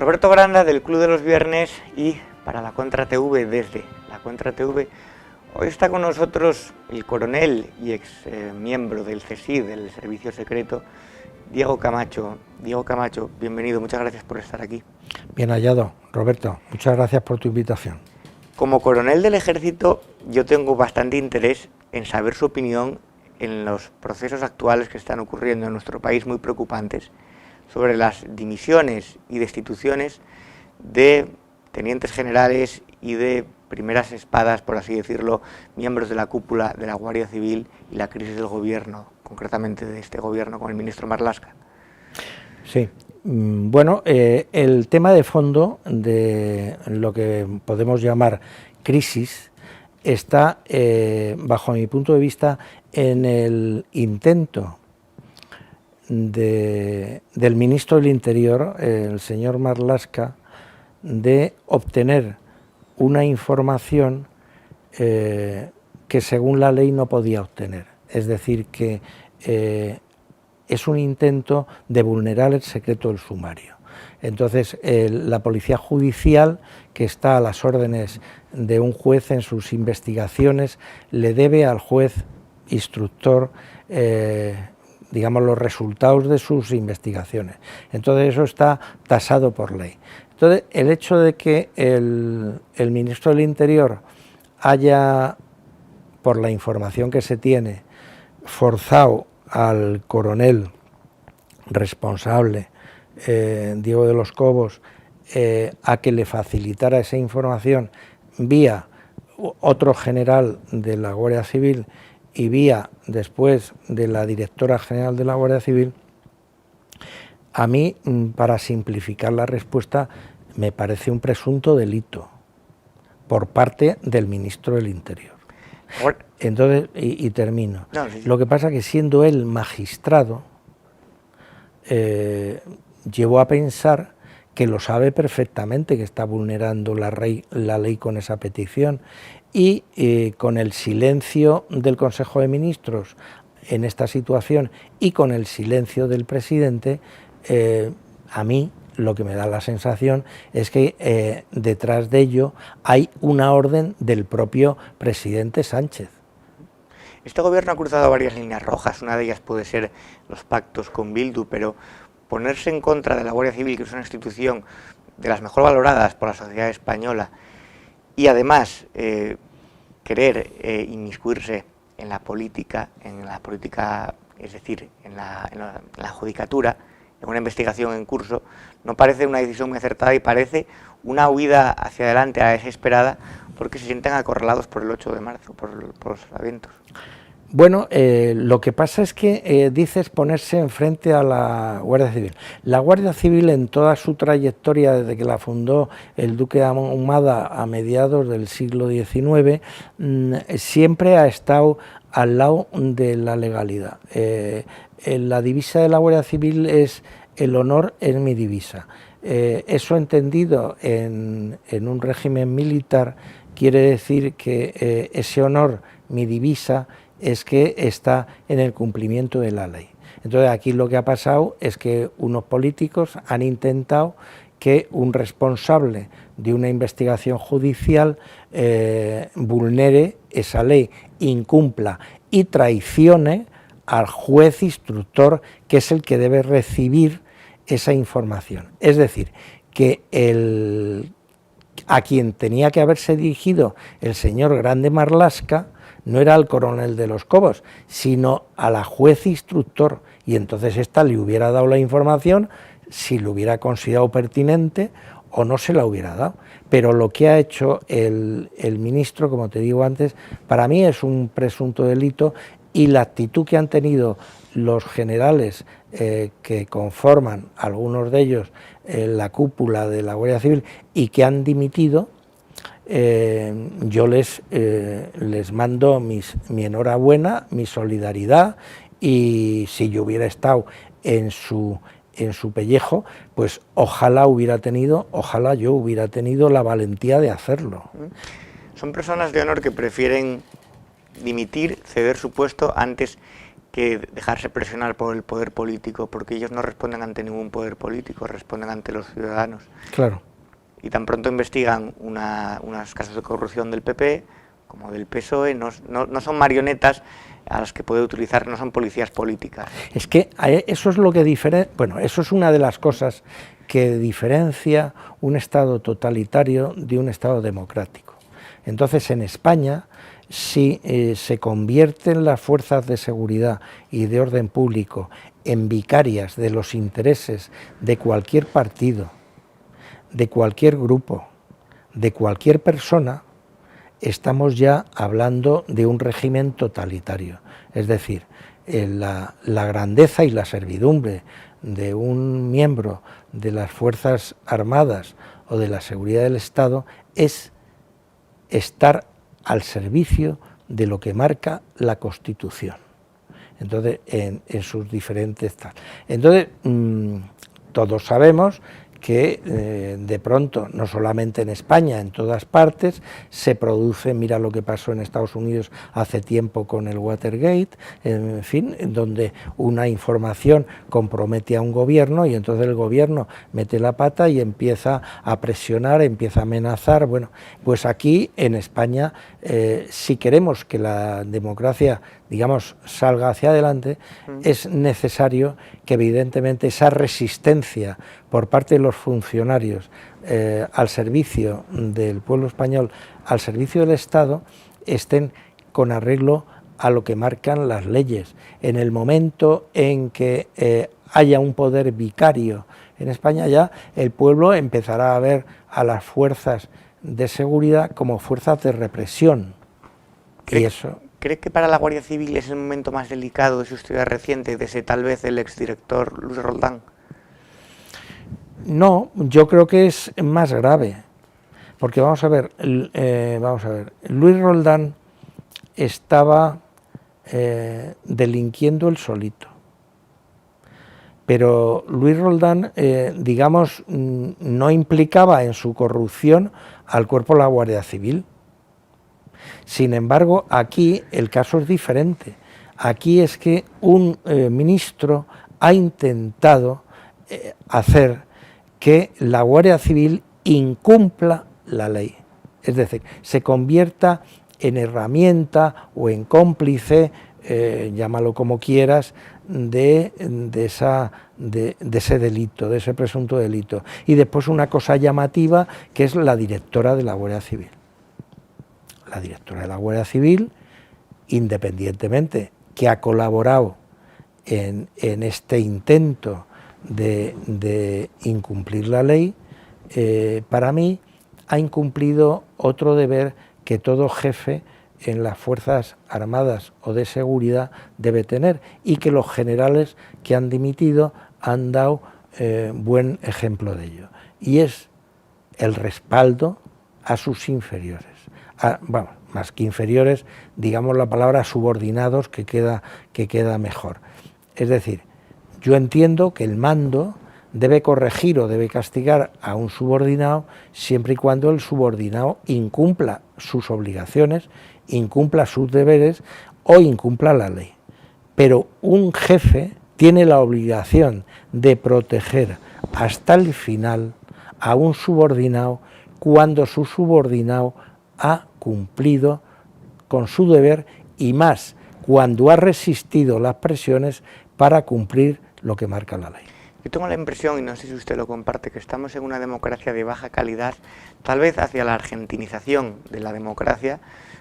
Roberto Granda, del Club de los Viernes, y para la Contra TV, desde la Contra TV, hoy está con nosotros el coronel y ex miembro del CSID, del Servicio Secreto, Diego Camacho. Diego Camacho, bienvenido, muchas gracias por estar aquí. Bien hallado, Roberto, muchas gracias por tu invitación. Como coronel del Ejército, yo tengo bastante interés en saber su opinión en los procesos actuales que están ocurriendo en nuestro país, muy preocupantes, sobre las dimisiones y destituciones de tenientes generales y de primeras espadas, por así decirlo, miembros de la cúpula de la Guardia Civil y la crisis del gobierno, concretamente de este gobierno con el ministro Marlaska. Sí, bueno, el tema de fondo de lo que podemos llamar crisis está, bajo mi punto de vista, en el intento del ministro del Interior, el señor Marlaska, de obtener una información que según la ley no podía obtener. Es decir, que es un intento de vulnerar el secreto del sumario. Entonces, la policía judicial, que está a las órdenes de un juez en sus investigaciones, le debe al juez instructor digamos, los resultados de sus investigaciones. Entonces eso está tasado por ley. Entonces el hecho de que el ministro del Interior haya, por la información que se tiene, forzado al coronel responsable, Diego de los Cobos, a que le facilitara esa información vía otro general de la Guardia Civil y vía después de la directora general de la Guardia Civil, a mí, para simplificar la respuesta, me parece un presunto delito por parte del ministro del Interior. Entonces, y termino. No, sí. Lo que pasa es que siendo él magistrado, llevó a pensar que lo sabe perfectamente, que está vulnerando la ley con esa petición, y con el silencio del Consejo de Ministros en esta situación y con el silencio del presidente, a mí lo que me da la sensación es que detrás de ello hay una orden del propio presidente Sánchez. Este gobierno ha cruzado varias líneas rojas, una de ellas puede ser los pactos con Bildu, pero ponerse en contra de la Guardia Civil, que es una institución de las mejor valoradas por la sociedad española, y además querer inmiscuirse en la política, es decir, en la judicatura, en una investigación en curso, no parece una decisión muy acertada y parece una huida hacia adelante a desesperada porque se sienten acorralados por el 8 de marzo, por los eventos. Bueno, lo que pasa es que dices ponerse enfrente a la Guardia Civil. La Guardia Civil, en toda su trayectoria desde que la fundó el duque de Ahumada a mediados del siglo XIX, siempre ha estado al lado de la legalidad. La divisa de la Guardia Civil es "el honor es mi divisa". Eso, entendido en un régimen militar, quiere decir que ese honor, mi divisa, es que está en el cumplimiento de la ley. Entonces aquí lo que ha pasado es que unos políticos han intentado que un responsable de una investigación judicial vulnere esa ley, incumpla y traicione al juez instructor, que es el que debe recibir esa información. Es decir, que a quien tenía que haberse dirigido el señor Grande Marlaska no era al coronel de los Cobos, sino a la juez instructor, y entonces ésta le hubiera dado la información si lo hubiera considerado pertinente o no se la hubiera dado. Pero lo que ha hecho el ministro, como te digo antes, para mí es un presunto delito, y la actitud que han tenido los generales que conforman, algunos de ellos, la cúpula de la Guardia Civil y que han dimitido, yo les mando mi enhorabuena, mi solidaridad, y si yo hubiera estado en su pellejo, pues ojalá yo hubiera tenido la valentía de hacerlo. Son personas de honor que prefieren dimitir, ceder su puesto antes que dejarse presionar por el poder político, porque ellos no responden ante ningún poder político, responden ante los ciudadanos. Claro. Y tan pronto investigan unos casos de corrupción del PP como del PSOE, no son marionetas a las que puede utilizar, no son policías políticas. Es que eso es lo que eso es una de las cosas que diferencia un Estado totalitario de un Estado democrático. Entonces, en España, si se convierten las fuerzas de seguridad y de orden público en vicarias de los intereses de cualquier partido, de cualquier grupo, de cualquier persona, estamos ya hablando de un régimen totalitario. Es decir, la grandeza y la servidumbre de un miembro de las Fuerzas Armadas o de la seguridad del Estado es estar al servicio de lo que marca la Constitución. Entonces, en sus diferentes... Entonces, todos sabemos que de pronto, no solamente en España, en todas partes, se produce, mira lo que pasó en Estados Unidos hace tiempo con el Watergate, en fin, donde una información compromete a un gobierno y entonces el gobierno mete la pata y empieza a presionar, empieza a amenazar. Bueno, pues aquí en España, si queremos que la democracia, digamos, salga hacia adelante, es necesario que evidentemente esa resistencia por parte de los funcionarios al servicio del pueblo español, al servicio del Estado, estén con arreglo a lo que marcan las leyes. En el momento en que haya un poder vicario en España, ya el pueblo empezará a ver a las fuerzas de seguridad como fuerzas de represión. ¿Cree que para la Guardia Civil es el momento más delicado de su historia reciente, desde tal vez el exdirector Luis Roldán? No, yo creo que es más grave, porque vamos a ver, Luis Roldán estaba delinquiendo él solito, pero Luis Roldán, digamos, no implicaba en su corrupción al cuerpo de la Guardia Civil. Sin embargo, aquí el caso es diferente. Aquí es que un ministro ha intentado hacer que la Guardia Civil incumpla la ley, es decir, se convierta en herramienta o en cómplice, llámalo como quieras, de ese delito, de ese presunto delito. Y después una cosa llamativa, que es la directora de la Guardia Civil. La directora de la Guardia Civil, independientemente que ha colaborado en este intento de incumplir la ley, para mí ha incumplido otro deber que todo jefe en las Fuerzas Armadas o de seguridad debe tener, y que los generales que han dimitido han dado buen ejemplo de ello, y es el respaldo a sus inferiores, más que inferiores, digamos la palabra subordinados, que queda mejor. Es decir, yo entiendo que el mando debe corregir o debe castigar a un subordinado siempre y cuando el subordinado incumpla sus obligaciones, incumpla sus deberes o incumpla la ley. Pero un jefe tiene la obligación de proteger hasta el final a un subordinado cuando su subordinado ha cumplido con su deber, y más cuando ha resistido las presiones para cumplir lo que marca la ley. Yo tengo la impresión, y no sé si usted lo comparte, que estamos en una democracia de baja calidad, tal vez hacia la argentinización de la democracia,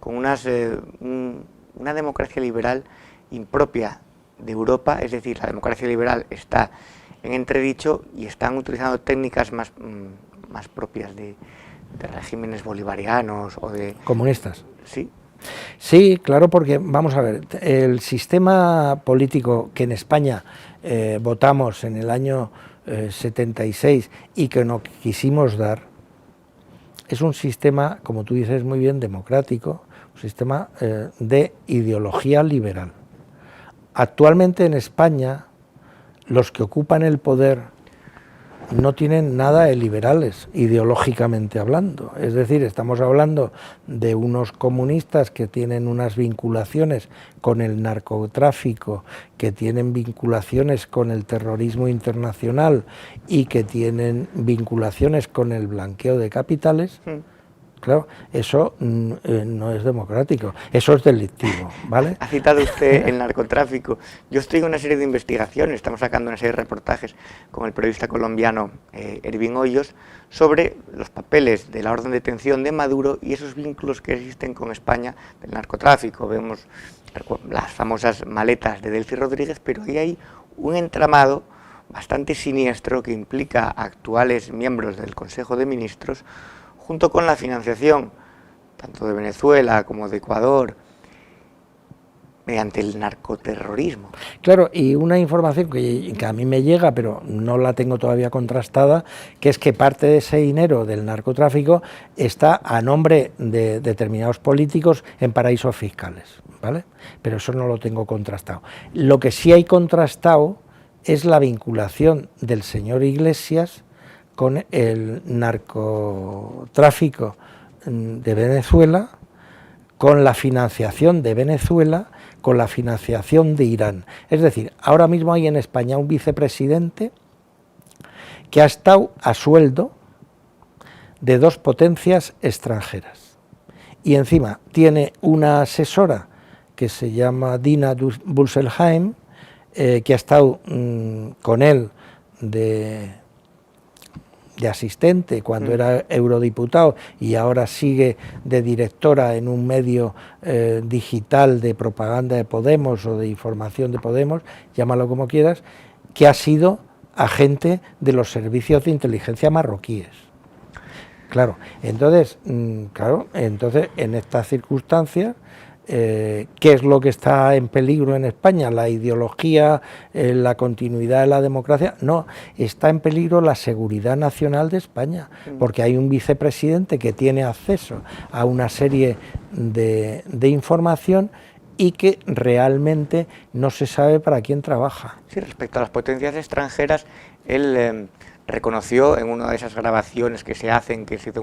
con una democracia liberal impropia de Europa. Es decir, la democracia liberal está en entredicho y están utilizando técnicas más propias de regímenes bolivarianos o de... ¿Comunistas? Sí. Sí, claro, porque vamos a ver, el sistema político que en España votamos en el año 76 y que no quisimos dar, es un sistema, como tú dices muy bien, democrático, un sistema de ideología liberal. Actualmente en España, los que ocupan el poder no tienen nada de liberales, ideológicamente hablando. Es decir, estamos hablando de unos comunistas que tienen unas vinculaciones con el narcotráfico, que tienen vinculaciones con el terrorismo internacional y que tienen vinculaciones con el blanqueo de capitales. Claro, eso no es democrático, eso es delictivo, ¿vale? Ha citado usted el narcotráfico. Yo estoy en una serie de investigaciones, estamos sacando una serie de reportajes con el periodista colombiano Ervin Hoyos sobre los papeles de la orden de detención de Maduro y esos vínculos que existen con España del narcotráfico. Vemos las famosas maletas de Delcy Rodríguez, pero ahí hay un entramado bastante siniestro que implica a actuales miembros del Consejo de Ministros, junto con la financiación tanto de Venezuela como de Ecuador mediante el narcoterrorismo. Claro, y una información que a mí me llega, pero no la tengo todavía contrastada, que es que parte de ese dinero del narcotráfico está a nombre de determinados políticos en paraísos fiscales, ¿vale? Pero eso no lo tengo contrastado. Lo que sí hay contrastado es la vinculación del señor Iglesias con el narcotráfico de Venezuela, con la financiación de Venezuela, con la financiación de Irán. Es decir, ahora mismo hay en España un vicepresidente que ha estado a sueldo de dos potencias extranjeras. Y encima tiene una asesora que se llama Dina Busselheim, que ha estado con él de asistente cuando era eurodiputado y ahora sigue de directora en un medio digital de propaganda de Podemos o de información de Podemos, llámalo como quieras, que ha sido agente de los servicios de inteligencia marroquíes. Claro, entonces en estas circunstancias, ¿qué es lo que está en peligro en España? ¿La ideología, la continuidad de la democracia? No, está en peligro la seguridad nacional de España, porque hay un vicepresidente que tiene acceso a una serie de información y que realmente no se sabe para quién trabaja. Sí, respecto a las potencias extranjeras, él reconoció en una de esas grabaciones que se hacen, que se hizo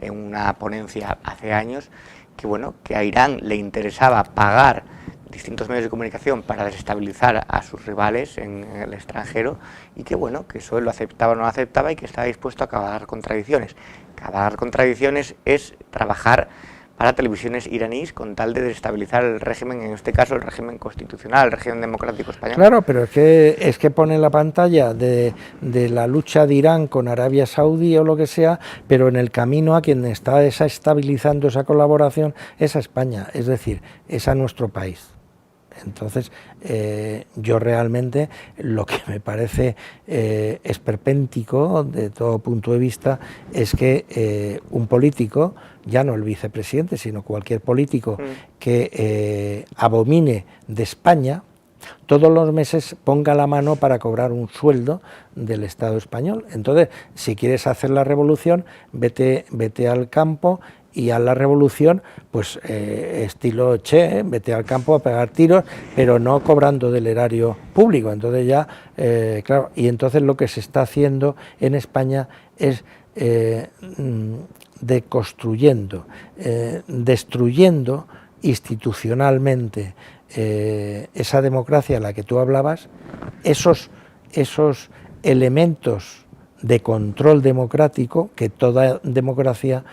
en una ponencia hace años, que bueno, que a Irán le interesaba pagar distintos medios de comunicación para desestabilizar a sus rivales en el extranjero y que bueno, que eso él lo aceptaba o no lo aceptaba y que estaba dispuesto a cavar contradicciones. Cavar contradicciones es trabajar para televisiones iraníes con tal de desestabilizar el régimen, en este caso el régimen constitucional, el régimen democrático español. Claro, pero es que pone la pantalla de la lucha de Irán con Arabia Saudí o lo que sea, pero en el camino a quien está desestabilizando esa colaboración es a España, es decir, es a nuestro país. Entonces, yo realmente lo que me parece esperpéntico de todo punto de vista es que un político, ya no el vicepresidente, sino cualquier político que abomine de España, todos los meses ponga la mano para cobrar un sueldo del Estado español. Entonces, si quieres hacer la revolución, vete al campo y a la revolución, pues estilo Che, vete al campo a pegar tiros, pero no cobrando del erario público. Entonces ya, claro, y entonces lo que se está haciendo en España es deconstruyendo, destruyendo institucionalmente esa democracia a la que tú hablabas, esos elementos de control democrático que toda democracia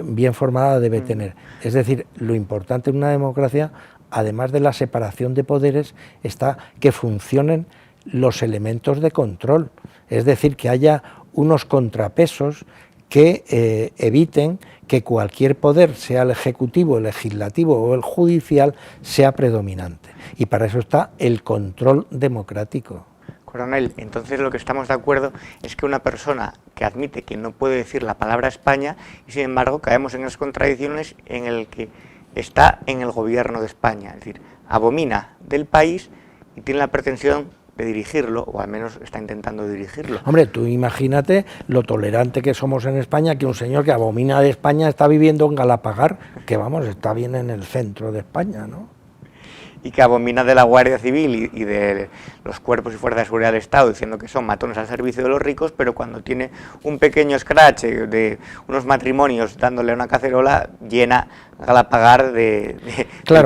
bien formada debe tener. Es decir, lo importante en una democracia, además de la separación de poderes, está que funcionen los elementos de control. Es decir, que haya unos contrapesos que eviten que cualquier poder, sea el ejecutivo, el legislativo o el judicial, sea predominante. Y para eso está el control democrático. Coronel, entonces lo que estamos de acuerdo es que una persona que admite que no puede decir la palabra España y sin embargo caemos en las contradicciones en el que está en el gobierno de España, es decir, abomina del país y tiene la pretensión de dirigirlo, o al menos está intentando dirigirlo. Hombre, tú imagínate lo tolerante que somos en España, que un señor que abomina de España está viviendo en Galapagar, que vamos, está bien en el centro de España, ¿no? y que abomina de la Guardia Civil y de los cuerpos y fuerzas de seguridad del Estado, diciendo que son matones al servicio de los ricos, pero cuando tiene un pequeño scratch de unos matrimonios dándole una cacerola, llena Galapagar de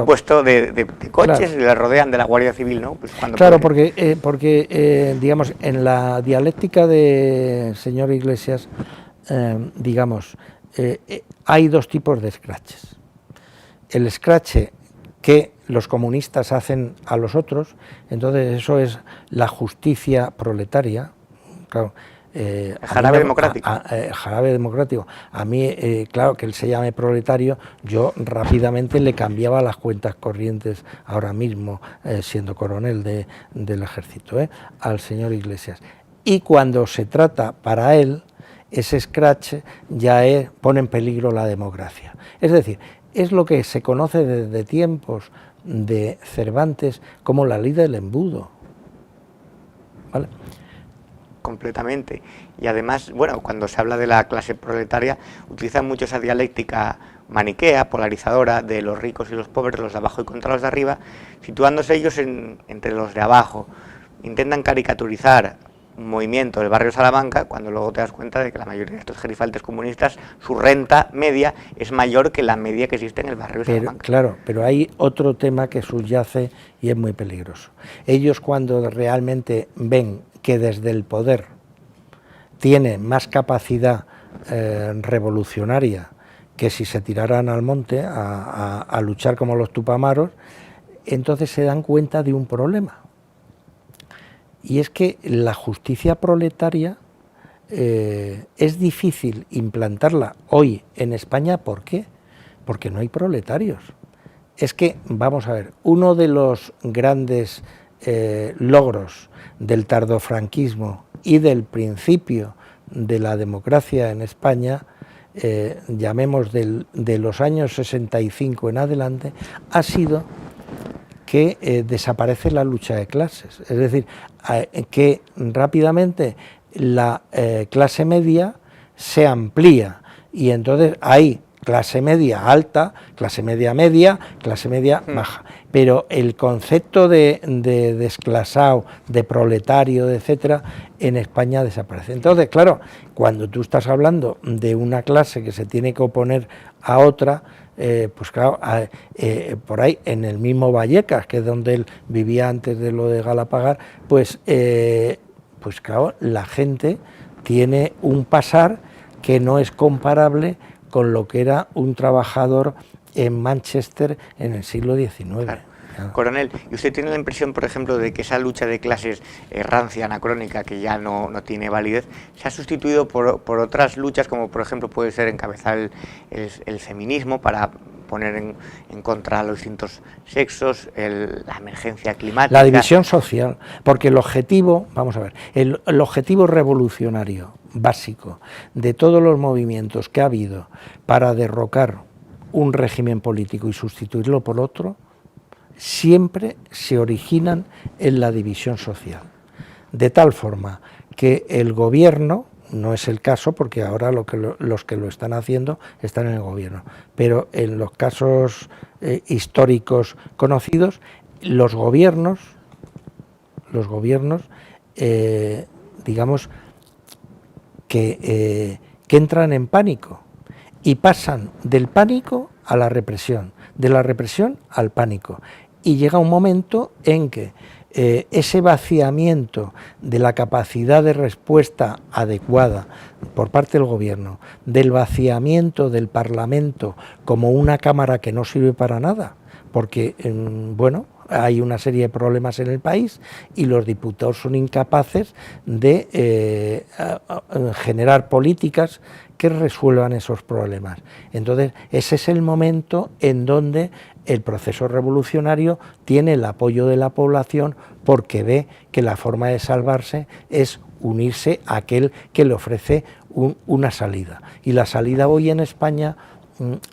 puesto de coches, y le rodean de la Guardia Civil, ¿no? Pues claro, porque digamos, en la dialéctica de señor Iglesias, hay dos tipos de scratches. El scratch que los comunistas hacen a los otros, entonces eso es la justicia proletaria, claro. Jarabe democrático. Jarabe democrático. A mí, claro, que él se llame proletario, yo rápidamente le cambiaba las cuentas corrientes ahora mismo, siendo coronel del ejército, al señor Iglesias. Y cuando se trata para él, ese scratch ya pone en peligro la democracia. Es decir, es lo que se conoce desde tiempos de Cervantes como la ley del embudo, ¿vale? Completamente. Y además, bueno, cuando se habla de la clase proletaria, utilizan mucho esa dialéctica maniquea, polarizadora, de los ricos y los pobres, los de abajo y contra los de arriba, situándose ellos entre los de abajo. Intentan caricaturizar un movimiento del barrio Salamanca, cuando luego te das cuenta de que la mayoría de estos gerifaltes comunistas, su renta media es mayor que la media que existe en el barrio Salamanca. Claro, pero hay otro tema que subyace y es muy peligroso. Ellos, cuando realmente ven que desde el poder tiene más capacidad revolucionaria que si se tiraran al monte a luchar como los tupamaros, entonces se dan cuenta de un problema. Y es que la justicia proletaria es difícil implantarla hoy en España. ¿Por qué? Porque no hay proletarios. Es que, vamos a ver, uno de los grandes logros del tardofranquismo y del principio de la democracia en España, llamemos de los años 65 en adelante, ha sido que desaparece la lucha de clases. Es decir, que rápidamente la clase media se amplía y entonces hay clase media alta, clase media media, clase media baja. Pero el concepto de desclasado, de proletario, etcétera, en España desaparece. Entonces, claro, cuando tú estás hablando de una clase que se tiene que oponer a otra, pues claro, por ahí, en el mismo Vallecas, que es donde él vivía antes de lo de Galapagar, pues claro, la gente tiene un pasar que no es comparable con lo que era un trabajador en Manchester en el siglo XIX. Claro. Coronel, ¿y usted tiene la impresión, por ejemplo, de que esa lucha de clases rancia, anacrónica, que ya no tiene validez, se ha sustituido por otras luchas, como por ejemplo puede ser encabezar el feminismo para poner en contra a los distintos sexos, la emergencia climática? La división social, porque el objetivo, vamos a ver, el objetivo revolucionario básico de todos los movimientos que ha habido para derrocar un régimen político y sustituirlo por otro, siempre se originan en la división social, de tal forma que el gobierno, no es el caso porque ahora los que lo están haciendo están en el gobierno, pero en los casos históricos conocidos, los gobiernos digamos que entran en pánico y pasan del pánico a la represión, de la represión al pánico. Y llega un momento en que ese vaciamiento de la capacidad de respuesta adecuada por parte del gobierno, del vaciamiento del Parlamento como una cámara que no sirve para nada, porque, bueno, hay una serie de problemas en el país y los diputados son incapaces de generar políticas que resuelvan esos problemas. Entonces, ese es el momento en donde el proceso revolucionario tiene el apoyo de la población, porque ve que la forma de salvarse es unirse a aquel que le ofrece una salida. Y la salida hoy en España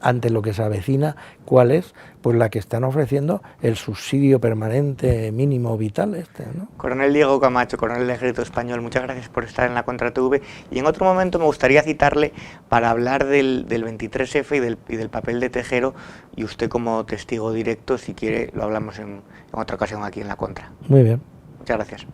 ante lo que se avecina, ¿cuál es? Pues la que están ofreciendo el subsidio permanente mínimo vital ¿no? Coronel Diego Camacho, coronel del Ejército Español, muchas gracias por estar en la Contra TV, y en otro momento me gustaría citarle para hablar del 23F y del papel de Tejero, y usted como testigo directo, si quiere lo hablamos en otra ocasión aquí en la Contra. Muy bien. Muchas gracias.